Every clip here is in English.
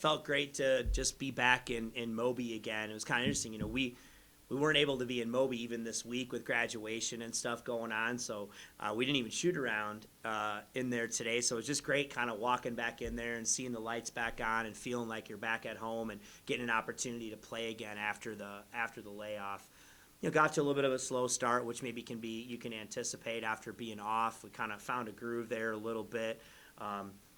felt great to just be back in Moby again. It was kind of interesting. We weren't able to be in Moby even this week with graduation and stuff going on, so we didn't even shoot around in there today. So it was just great kind of walking back in there and seeing the lights back on and feeling like you're back at home and getting an opportunity to play again after the layoff. Got to a little bit of a slow start, which maybe you can anticipate after being off. We kind of found a groove there a little bit.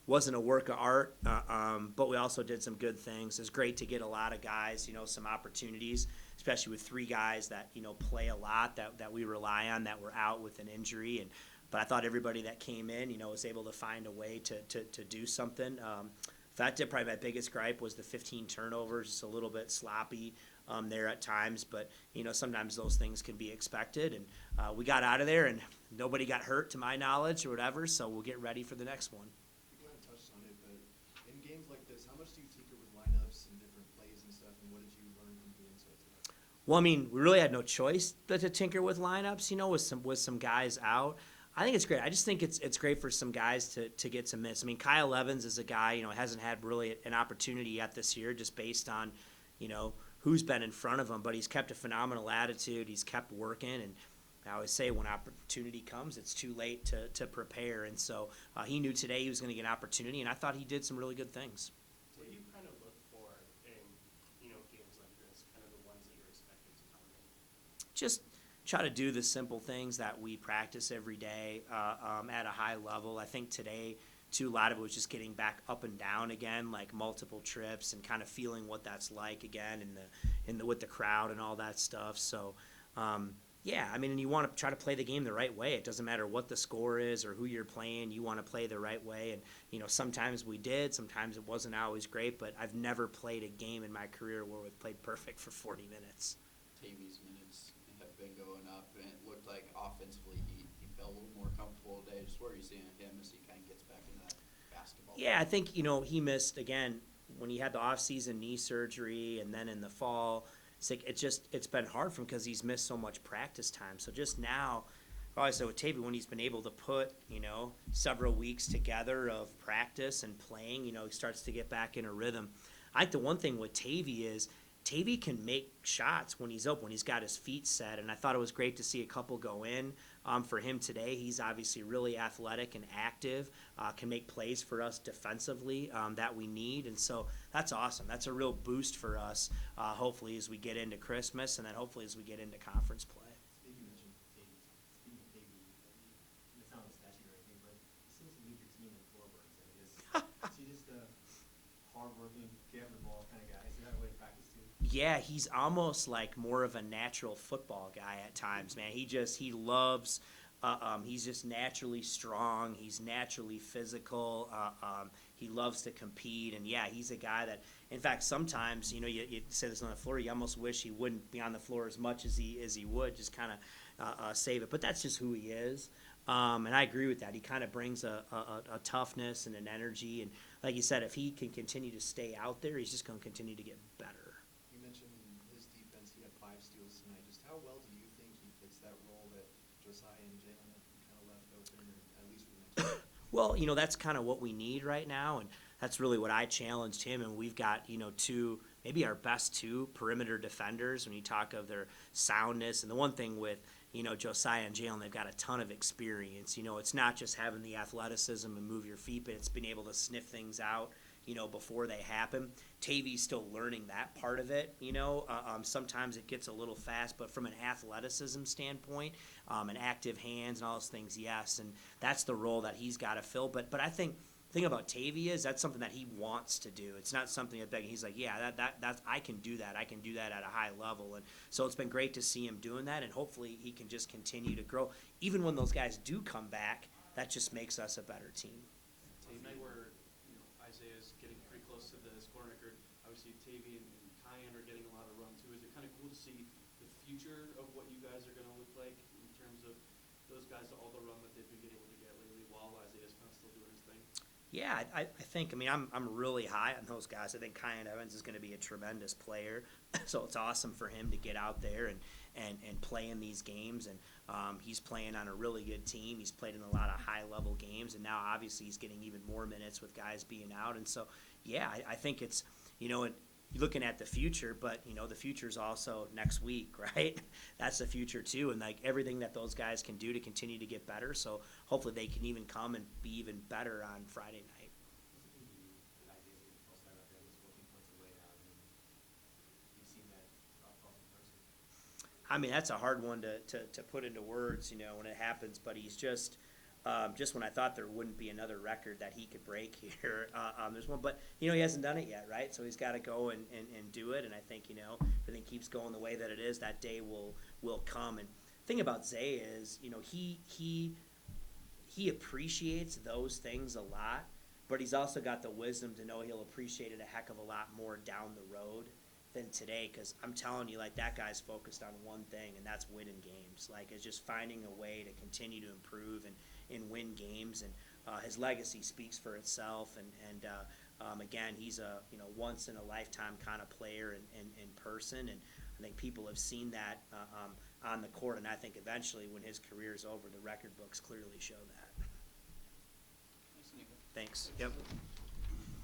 Wasn't a work of art, but we also did some good things. It's great to get a lot of guys, some opportunities, especially with three guys that, play a lot that we rely on that were out with an injury. But I thought everybody that came in, was able to find a way to do something. That did probably my biggest gripe was the 15 turnovers, just a little bit sloppy there at times. But, sometimes those things can be expected. And we got out of there and nobody got hurt to my knowledge or whatever. So we'll get ready for the next one. Touched on it, but in games like this, how much do you tinker with lineups and different plays and stuff, and what did you learn from doing so today? Well, we really had no choice but to tinker with lineups, with some guys out. I think it's great. I just think it's great for some guys to get some minutes. Kyle Evans is a guy, hasn't had really an opportunity yet this year just based on, who's been in front of him, but he's kept a phenomenal attitude. He's kept working, and I always say when opportunity comes, it's too late to prepare. And so he knew today he was going to get an opportunity, and I thought he did some really good things. What do you kind of look for in, games like this, kind of the ones that you're expecting to come in? Just try to do the simple things that we practice every day at a high level. I think today, too, a lot of it was just getting back up and down again, like multiple trips, and kind of feeling what that's like again with the crowd and all that stuff. So, yeah, and you want to try to play the game the right way. It doesn't matter what the score is or who you're playing. You want to play the right way. And, sometimes we did. Sometimes it wasn't always great. But I've never played a game in my career where we've played perfect for 40 minutes. Tavy's minutes have been going up, and it looked like offensively he felt a little more comfortable today. Just where are you seeing him as he kind of gets back into that basketball? Yeah, I think, he missed, again, when he had the off-season knee surgery and then in the fall. It's been hard for him because he's missed so much practice time. So just now, obviously with Tavy, when he's been able to put, several weeks together of practice and playing, he starts to get back in a rhythm. I think the one thing with Tavy is Tavy can make shots when he's open, when he's got his feet set, and I thought it was great to see a couple go in for him today. He's obviously really athletic and active, can make plays for us defensively that we need, and so that's awesome. That's a real boost for us, hopefully, as we get into Christmas, and then hopefully as we get into conference play. Speaking of Tavy, it's not on the stat sheet or anything, but he seems to lead your team in floorboards. Is he just a hard-working, get the ball kind of guy? Is that a way to practice too? Yeah, he's almost like more of a natural football guy at times, man. He loves, he's just naturally strong. He's naturally physical. He loves to compete. And, yeah, he's a guy that, in fact, sometimes, you say this on the floor, you almost wish he wouldn't be on the floor as much as he would, just kind of save it. But that's just who he is. And I agree with that. He kind of brings a toughness and an energy. And like you said, if he can continue to stay out there, he's just going to continue to get better. You mentioned his defense. He had 5 steals tonight. Just how well do you think he fits that role that Josiah and Jalen have kind of left open, at least for the next year? Well, that's kind of what we need right now, and that's really what I challenged him. And we've got, two, maybe our best 2 perimeter defenders when you talk of their soundness. And the one thing with, Josiah and Jalen, they've got a ton of experience. It's not just having the athleticism and move your feet, but it's being able to sniff things out, before they happen. Tavy's still learning that part of it, sometimes it gets a little fast, but from an athleticism standpoint, and active hands and all those things, yes, and that's the role that he's got to fill. But I think the thing about Tavy is that's something that he wants to do. It's not something that he's like, yeah, that's I can do that. I can do that at a high level. And so it's been great to see him doing that, and hopefully he can just continue to grow. Even when those guys do come back, that just makes us a better team. Tonight where Isaiah's getting pretty close to the scoring record. Obviously, Tavy and Kyan are getting a lot of run too. Is it kind of cool to see the future of what you guys are going to look like in terms of those guys, all the run that they've been able to get lately while Isaiah's kind of still doing his thing? Yeah, I think, I mean, I'm really high on those guys. I think Kyan Evans is going to be a tremendous player. So it's awesome for him to get out there and play in these games. And he's playing on a really good team. He's played in a lot of high-level games. And now, obviously, he's getting even more minutes with guys being out. And so, yeah, I think it's, you're looking at the future, but, the future is also next week, right? That's the future, too. And, like, everything that those guys can do to continue to get better. So hopefully they can even come and be even better on Friday night. I mean, that's a hard one to put into words, when it happens, but he's just when I thought there wouldn't be another record that he could break here, there's one, but, he hasn't done it yet, right? So he's got to go and do it, and I think, if everything keeps going the way that it is, that day will come. And the thing about Zay is, he appreciates those things a lot, but he's also got the wisdom to know he'll appreciate it a heck of a lot more down the road than today, because I'm telling you, like, that guy's focused on one thing, and that's winning games. Like, it's just finding a way to continue to improve and win games, and his legacy speaks for itself. And again, he's a once in a lifetime kind of player in person, and I think people have seen that on the court, and I think eventually when his career is over, the record books clearly show that. Thanks, Niko. Thanks. Yep.